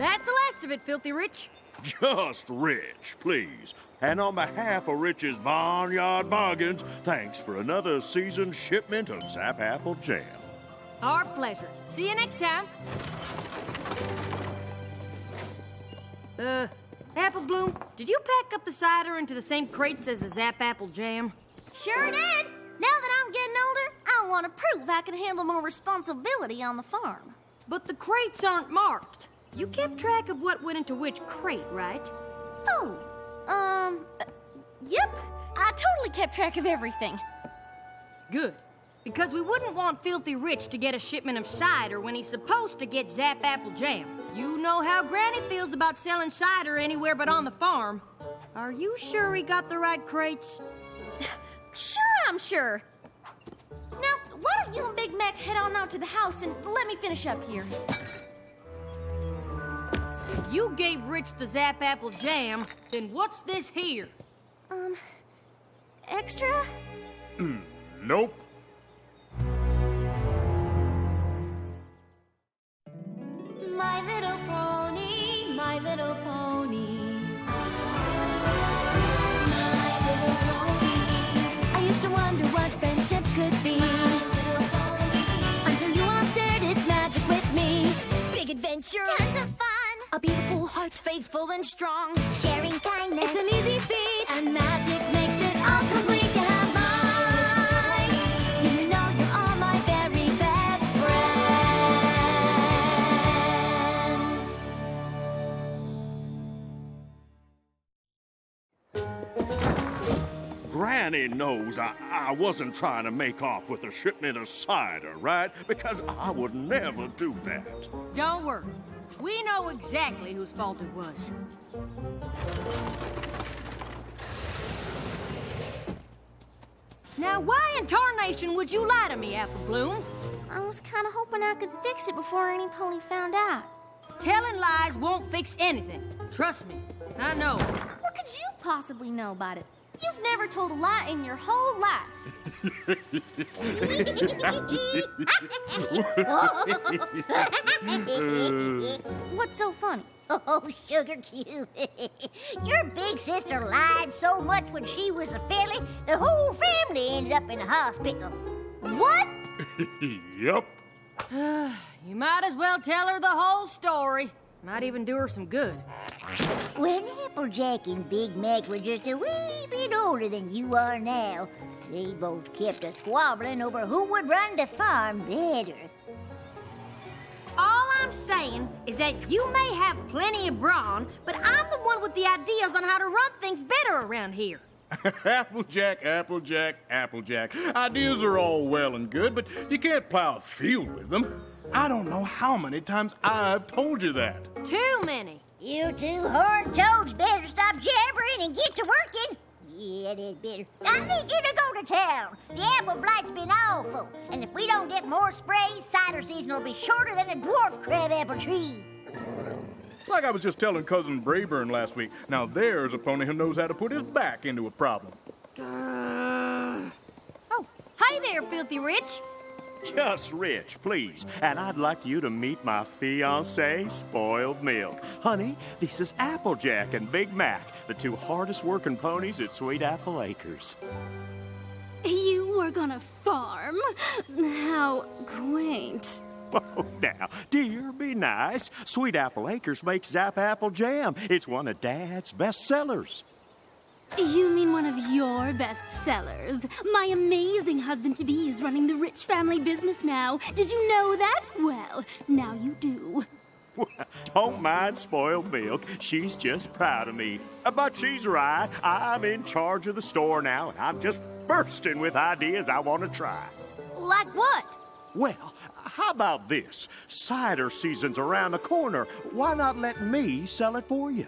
That's the last of it, Filthy Rich. Just Rich, please. And on behalf of Rich's Barnyard Bargains, thanks for another seasoned shipment of Zap Apple Jam. Our pleasure. See you next time. Apple Bloom, did you pack up the cider into the same crates as the Zap Apple Jam? Sure did. Now that I'm getting older, I want to prove I can handle more responsibility on the farm. But the crates aren't marked. You kept track of what went into which crate, right? Oh, yep. I totally kept track of everything. Good. Because we wouldn't want Filthy Rich to get a shipment of cider when he's supposed to get Zap Apple Jam. You know how Granny feels about selling cider anywhere but on the farm. Are you sure he got the right crates? Sure, I'm sure. Now, why don't you and Big Mac head on out to the house and let me finish up here? If you gave Rich the Zap Apple Jam, then what's this here? Extra? Nope. My little pony, my little pony. My little pony. I used to wonder what friendship could be. My little pony. Until you all shared its magic with me. Big adventure. Tons of fun. A beautiful heart, faithful and strong. Sharing kindness. It's an easy feat, and magic makes it all complete. You have mine. Do you know you're all my very best friends? Granny knows I wasn't trying to make off with a shipment of cider, right? Because I would never do that. Don't worry. We know exactly whose fault it was. Now, why in tarnation would you lie to me, Apple Bloom? I was kind of hoping I could fix it before any pony found out. Telling lies won't fix anything. Trust me, I know. What could you possibly know about it? You've never told a lie in your whole life. What's so funny? Oh, Sugar Cube. Your big sister lied so much when she was a filly, the whole family ended up in the hospital. What? Yup. You might as well tell her the whole story. Might even do her some good. When Applejack and Big Mac were just a wee bit older than you are now, they both kept a squabbling over who would run the farm better. All I'm saying is that you may have plenty of brawn, but I'm the one with the ideas on how to run things better around here. Applejack, Applejack, Applejack. Ideas are all well and good, but you can't plow a field with them. I don't know how many times I've told you that. Too many. You two horned toads better stop jabbering and get to working. Yeah, it is better. I need you to go to town. The apple blight's been awful, and if we don't get more spray, cider season will be shorter than a dwarf crabapple tree. It's like I was just telling Cousin Brayburn last week. Now there's a pony who knows how to put his back into a problem. Oh, hi there, Filthy Rich. Just Rich, please. And I'd like you to meet my fiancée, Spoiled Milk. Honey, this is Applejack and Big Mac, the two hardest working ponies at Sweet Apple Acres. You were gonna farm? How quaint. Oh, now, dear, be nice. Sweet Apple Acres makes Zap Apple Jam. It's one of Dad's best sellers. You mean one of your best sellers? My amazing husband-to-be is running the Rich family business now. Did you know that? Well, now you do. Don't mind Spoiled Milk. She's just proud of me. But she's right. I'm in charge of the store now, and I'm just bursting with ideas I want to try. Like what? Well, how about this? Cider season's around the corner. Why not let me sell it for you?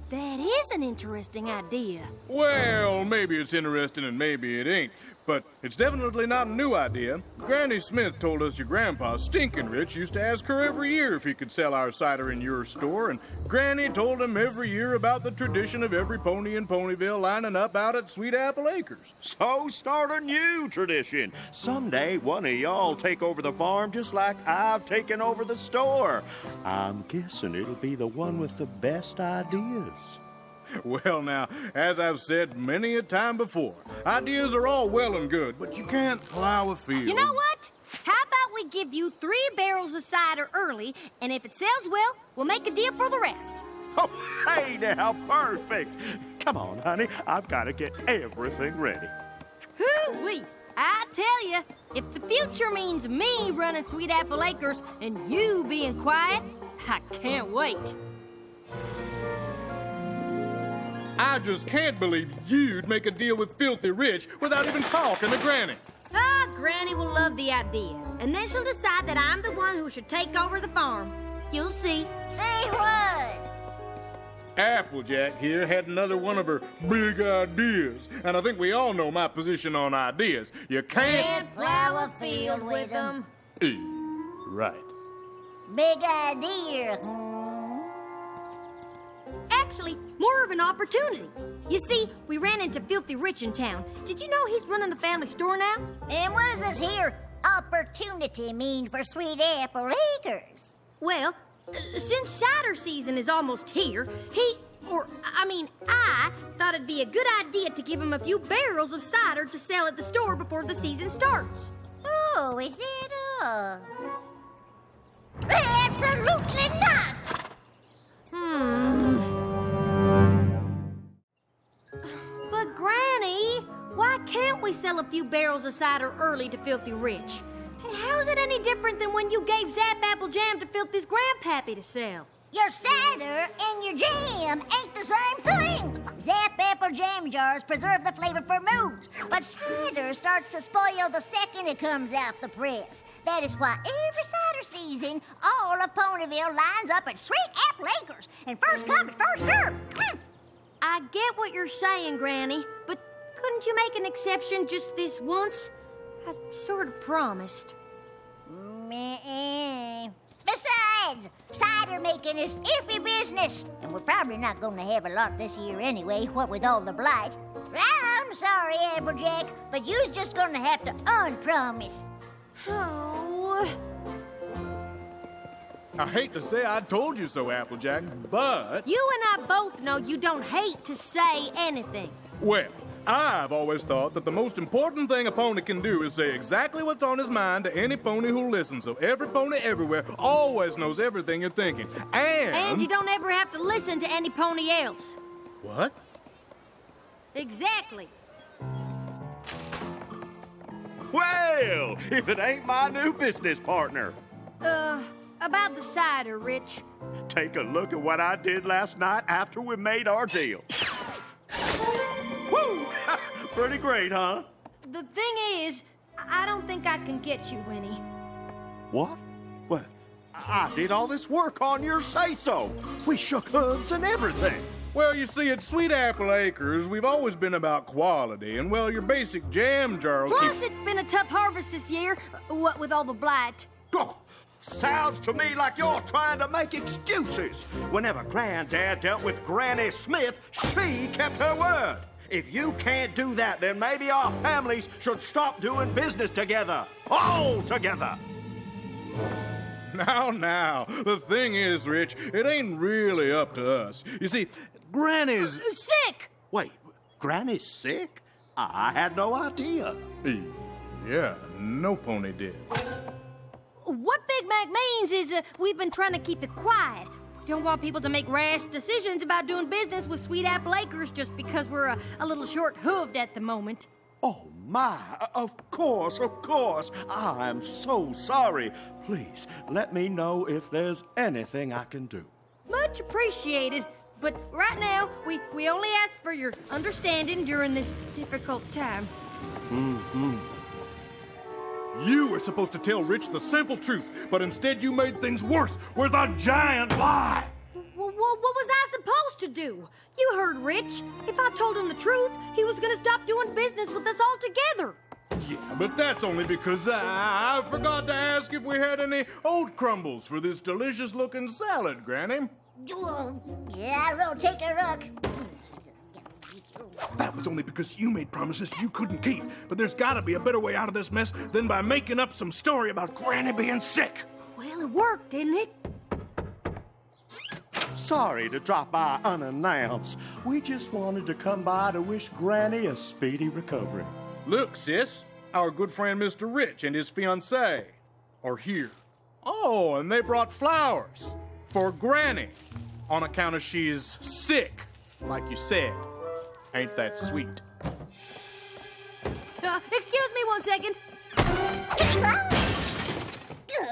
That is an interesting idea. Well, maybe it's interesting and maybe it ain't. But it's definitely not a new idea. Granny Smith told us your grandpa, Stinkin' Rich, used to ask her every year if he could sell our cider in your store, and Granny told him every year about the tradition of every pony in Ponyville lining up out at Sweet Apple Acres. So start a new tradition. Someday one of y'all take over the farm just like I've taken over the store. I'm guessing it'll be the one with the best ideas. Well, now, as I've said many a time before, ideas are all well and good, but you can't plow a field. You know what? How about we give you 3 barrels of cider early, and if it sells well, we'll make a deal for the rest. Oh, hey now, perfect. Come on, honey. I've got to get everything ready. Hoo-wee! I tell you, if the future means me running Sweet Apple Acres and you being quiet, I can't wait. I just can't believe you'd make a deal with Filthy Rich without even talking to Granny. Ah, Granny will love the idea, and then she'll decide that I'm the one who should take over the farm. You'll see. Say what? Applejack here had another one of her big ideas, and I think we all know my position on ideas. You can't Plow a field with them. Right. Big idea. Actually, more of an opportunity. You see, we ran into Filthy Rich in town. Did you know he's running the family store now? And what does this here opportunity mean for Sweet Apple Acres? Well, since cider season is almost here, I thought it'd be a good idea to give him a few barrels of cider to sell at the store before the season starts. Oh, is that all? Absolutely not! But Granny, why can't we sell a few barrels of cider early to Filthy Rich? And how's it any different than when you gave Zap Apple Jam to Filthy's grandpappy to sell? Your cider and your jam ain't the same thing. Zap Apple Jam jars preserve the flavor for moons, but cider starts to spoil the second it comes out the press. That is why every cider season, all of Ponyville lines up at Sweet Apple Acres, and first come and first serve. I get what you're saying, Granny, but couldn't you make an exception just this once? I sort of promised. Besides, cider making is iffy business, and we're probably not going to have a lot this year anyway, what with all the blight. I'm sorry, Applejack, but you's just going to have to unpromise. Oh. I hate to say I told you so, Applejack, but... You and I both know you don't hate to say anything. Well, I've always thought that the most important thing a pony can do is say exactly what's on his mind to any pony who listens, so every pony everywhere always knows everything you're thinking. And you don't ever have to listen to any pony else. What? Exactly. Well, if it ain't my new business partner. About the cider, Rich. Take a look at what I did last night after we made our deal. Woo! Pretty great, huh? The thing is, I don't think I can get you any. What? Well, I did all this work on your say-so. We shook hooves and everything. Well, you see, at Sweet Apple Acres, we've always been about quality, and well, your basic jam jar will Plus, it's been a tough harvest this year, what with all the blight. Oh, sounds to me like you're trying to make excuses. Whenever Granddad dealt with Granny Smith, she kept her word. If you can't do that, then maybe our families should stop doing business together. All together. Now, the thing is, Rich, it ain't really up to us. You see, Granny's... Sick! Wait, Granny's sick? I had no idea. Yeah, no pony did. What Big Mac means is we've been trying to keep it quiet. Don't want people to make rash decisions about doing business with Sweet Apple Acres just because we're a little short-hooved at the moment. Oh, my. Of course. I'm so sorry. Please, let me know if there's anything I can do. Much appreciated. But right now, we only ask for your understanding during this difficult time. You were supposed to tell Rich the simple truth, but instead you made things worse with a giant lie. What was I supposed to do? You heard Rich. If I told him the truth, he was going to stop doing business with us altogether. Yeah, but that's only because I forgot to ask if we had any oat crumbles for this delicious-looking salad, Granny. Yeah, I will take a look. That was only because you made promises you couldn't keep. But there's gotta be a better way out of this mess than by making up some story about Granny being sick. Well, it worked, didn't it? Sorry to drop by unannounced. We just wanted to come by to wish Granny a speedy recovery. Look, sis, our good friend Mr. Rich and his fiancée are here. Oh, and they brought flowers for Granny on account of she's sick, like you said. Ain't that sweet? Excuse me 1 second.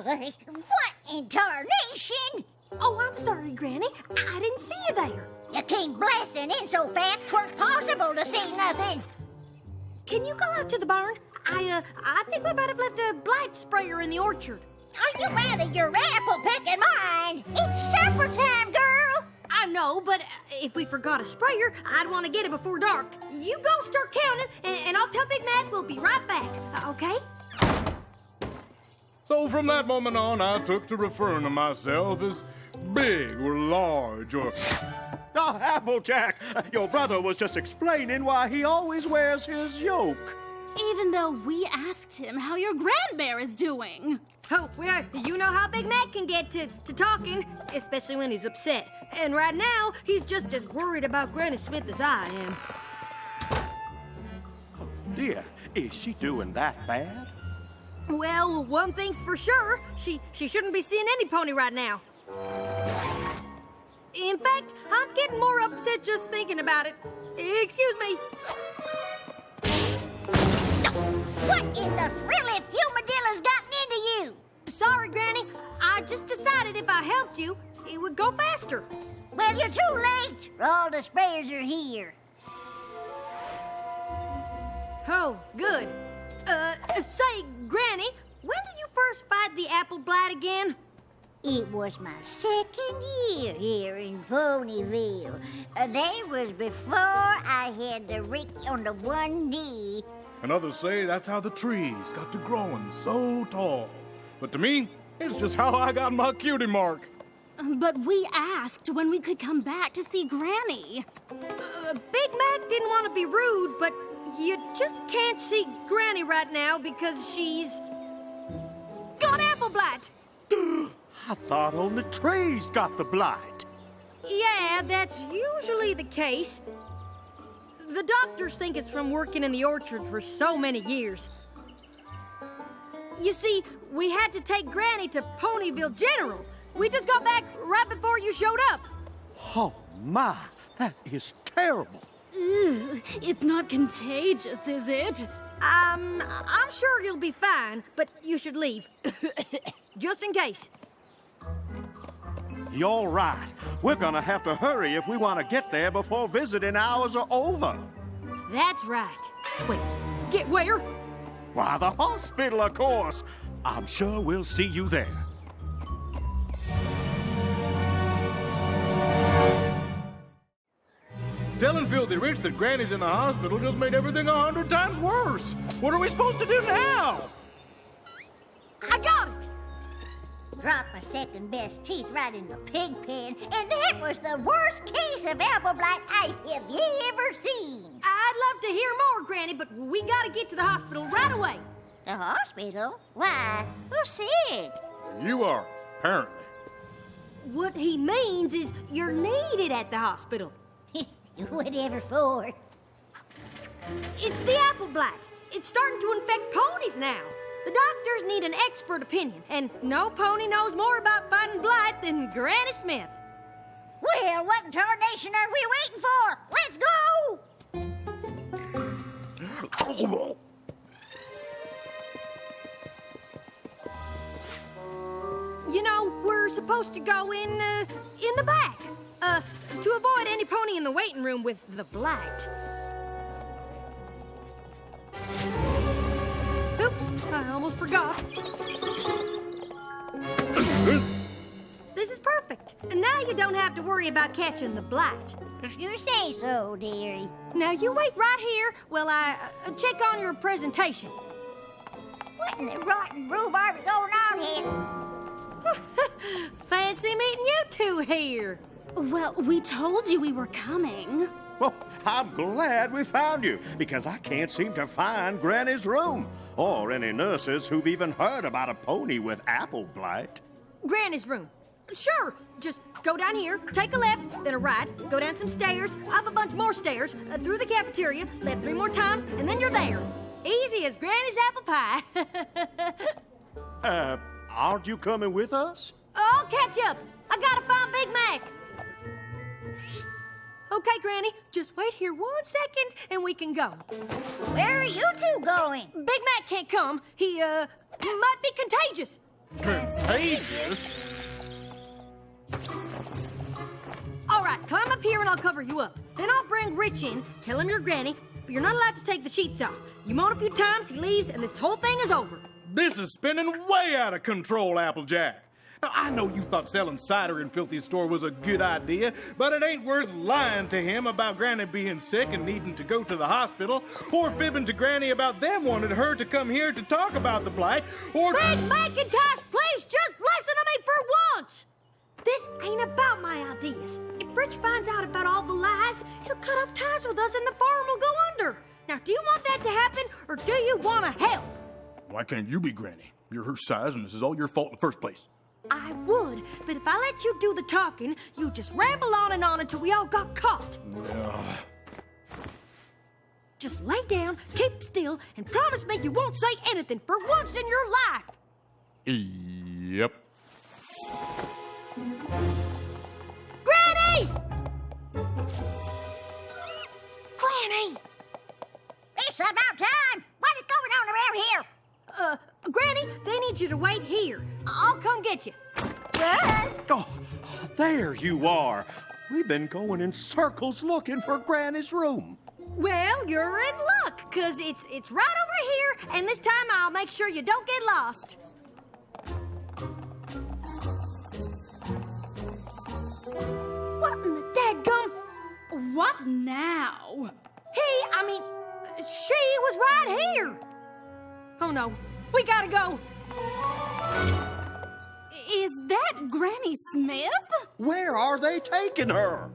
What in tarnation? Oh, I'm sorry, Granny. I didn't see you there. You came blasting in so fast 'twas possible to see nothing. Can you go out to the barn? I think we might have left a blight sprayer in the orchard. Are you out of your apple-picking mind? It's supper time, girl. I know, but if we forgot a sprayer, I'd want to get it before dark. You go start counting, and I'll tell Big Mac we'll be right back, okay? So from that moment on, I took to referring to myself as big or large or... Oh, Applejack, your brother was just explaining why he always wears his yoke. Even though we asked him how your grandbear is doing. Oh, well, you know how Big Mac can get to talking, especially when he's upset. And right now, he's just as worried about Granny Smith as I am. Dear, is she doing that bad? Well, one thing's for sure, she shouldn't be seeing any pony right now. In fact, I'm getting more upset just thinking about it. Excuse me. What in the frilly fumadilla's gotten into you? Sorry, Granny. I just decided if I helped you, it would go faster. Well, you're too late. All the sprayers are here. Oh, good. Say, Granny, when did you first fight the apple blight again? It was my second year here in Ponyville. That was before I had the Ricky on the one knee. And others say that's how the trees got to growing so tall. But to me, it's just how I got my cutie mark. But we asked when we could come back to see Granny. Big Mac didn't want to be rude, but you just can't see Granny right now because she's got apple blight. I thought only trees got the blight. Yeah, that's usually the case. The doctors think it's from working in the orchard for so many years. You see, we had to take Granny to Ponyville General. We just got back right before you showed up. Oh, my, that is terrible. Ugh, it's not contagious, is it? I'm sure you'll be fine, but you should leave. Just in case. You're right. We're gonna have to hurry if we want to get there before visiting hours are over. That's right. Wait, get where? Why, the hospital, of course. I'm sure we'll see you there. Telling Filthy Rich that Granny's in the hospital just made everything 100 times worse. What are we supposed to do now? I got it! Dropped my second best teeth right in the pig pen, and that was the worst case of apple blight I have ever seen. I'd love to hear more, Granny, but we gotta get to the hospital right away. The hospital? Why? Who's sick? You are, apparently. What he means is you're needed at the hospital. Whatever for. It's the apple blight. It's starting to infect ponies now. The doctors need an expert opinion, and no pony knows more about fighting blight than Granny Smith. Well, what in tarnation are we waiting for? Let's go! You know, we're supposed to go in the back, to avoid any pony in the waiting room with the blight. Oops, I almost forgot. This is perfect. And now you don't have to worry about catching the blight. If you say so, dearie. Now you wait right here while I check on your presentation. What in the rotten rhubarb is going on here? Fancy meeting you two here. Well, we told you we were coming. Well, I'm glad we found you, because I can't seem to find Granny's room, or any nurses who've even heard about a pony with apple blight. Granny's room. Sure, just go down here, take a left, then a right, go down some stairs, up a bunch more stairs, through the cafeteria, left 3 more times, and then you're there. Easy as Granny's apple pie. Aren't you coming with us? I'll catch up. I gotta find Big Mac. Okay, Granny, just wait here 1 second and we can go. Where are you two going? Big Mac can't come. He might be contagious. Contagious? All right, climb up here and I'll cover you up. Then I'll bring Rich in, tell him you're Granny, but you're not allowed to take the sheets off. You moan a few times, he leaves, and this whole thing is over. This is spinning way out of control, Applejack. Now, I know you thought selling cider in Filthy's store was a good idea, but it ain't worth lying to him about Granny being sick and needing to go to the hospital, or fibbing to Granny about them wanting her to come here to talk about the blight, or... Big Macintosh, please just listen to me for once! This ain't about my ideas. If Rich finds out about all the lies, he'll cut off ties with us and the farm will go under. Now, do you want that to happen, or do you want to help? Why can't you be Granny? You're her size, and this is all your fault in the first place. I would, but if I let you do the talking, you just ramble on and on until we all got caught. Just lay down, keep still, and promise me you won't say anything for once in your life. Yep. Granny! Granny! It's about time. What is going on around here? Granny, they need you to wait here. I'll come get you. Oh, there you are. We've been going in circles looking for Granny's room. Well, you're in luck, 'cause it's right over here, and this time I'll make sure you don't get lost. What in the dadgum? What now? She was right here. Oh no, we gotta go. Is that Granny Smith? Where are they taking her?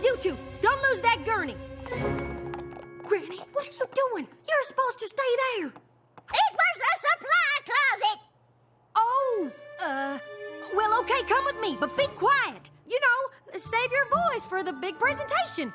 You two, don't lose that gurney. Granny, what are you doing? You're supposed to stay there. It was a supply closet. Oh, well, okay, come with me, but be quiet. You know, save your voice for the big presentation.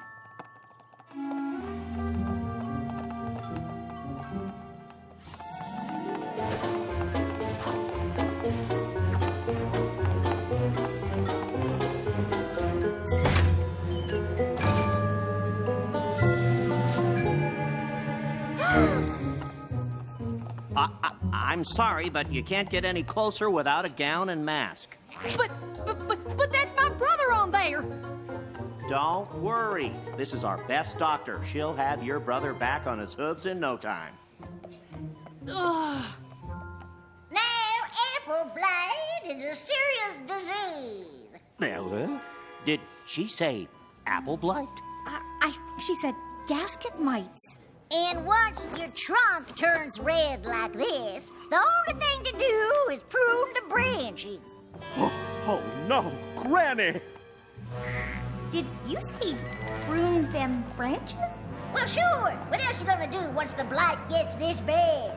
I'm sorry, but you can't get any closer without a gown and mask. But that's my brother on there. Don't worry. This is our best doctor. She'll have your brother back on his hooves in no time. Ugh. Now, apple blight is a serious disease. Ella? Did she say apple blight? She said gasket mites. And once your trunk turns red like this, the only thing to do is prune the branches. Oh no, Granny! Did you say prune them branches? Well, sure. What else you gonna do once the blight gets this bad?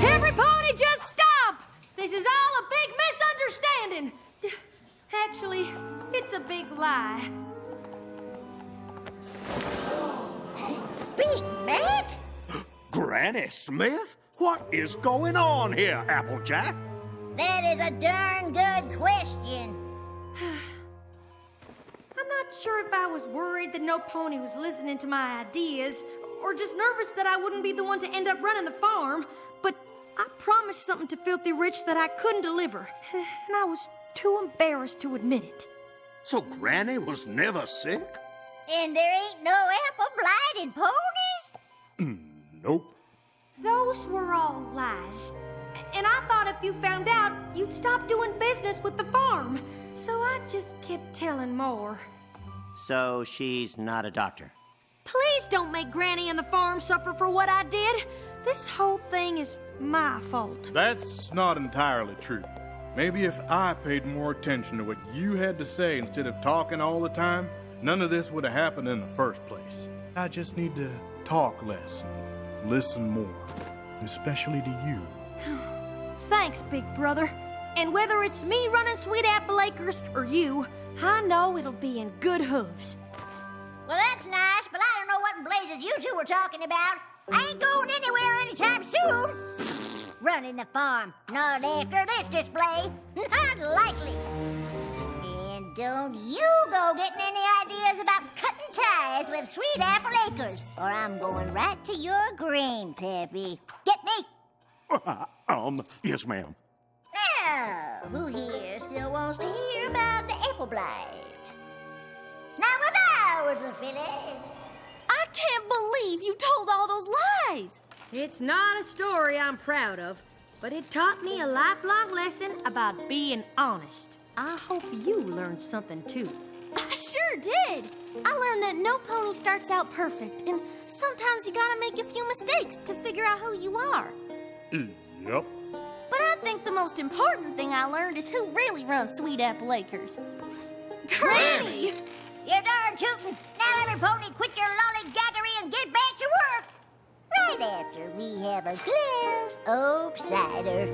Every pony just stop! This is all a big misunderstanding. Actually, it's a big lie. Big Mac? Granny Smith? What is going on here, Applejack? That is a darn good question. I'm not sure if I was worried that no pony was listening to my ideas, or just nervous that I wouldn't be the one to end up running the farm, but I promised something to Filthy Rich that I couldn't deliver, and I was too embarrassed to admit it. So Granny was never sick? And there ain't no apple blight in ponies? Nope. Those were all lies. And I thought if you found out, you'd stop doing business with the farm. So I just kept telling more. So she's not a doctor. Please don't make Granny and the farm suffer for what I did. This whole thing is my fault. That's not entirely true. Maybe if I paid more attention to what you had to say instead of talking all the time, none of this would have happened in the first place. I just need to talk less and listen more, especially to you. Thanks, big brother. And whether it's me running Sweet Apple Acres or you, I know it'll be in good hooves. Well, that's nice, but I don't know what in blazes you two were talking about. I ain't going anywhere anytime soon. Running the farm, not after this display. Not likely. And don't you go getting any ideas about cutting ties with Sweet Apple Acres, or I'm going right to your grain, Peppy. Get me? Yes, ma'am. Now, who here still wants to hear about the apple blight? Now, what hours of Philly? I can't believe you told all those lies. It's not a story I'm proud of, but it taught me a lifelong lesson about being honest. I hope you learned something too. I sure did. I learned that no pony starts out perfect, and sometimes you gotta make a few mistakes to figure out who you are. Yep. But I think the most important thing I learned is who really runs Sweet Apple Acres. Granny! You're darn tootin'. Now, every pony, quit your lollygaggery and get back to work. Right after we have a glass of cider.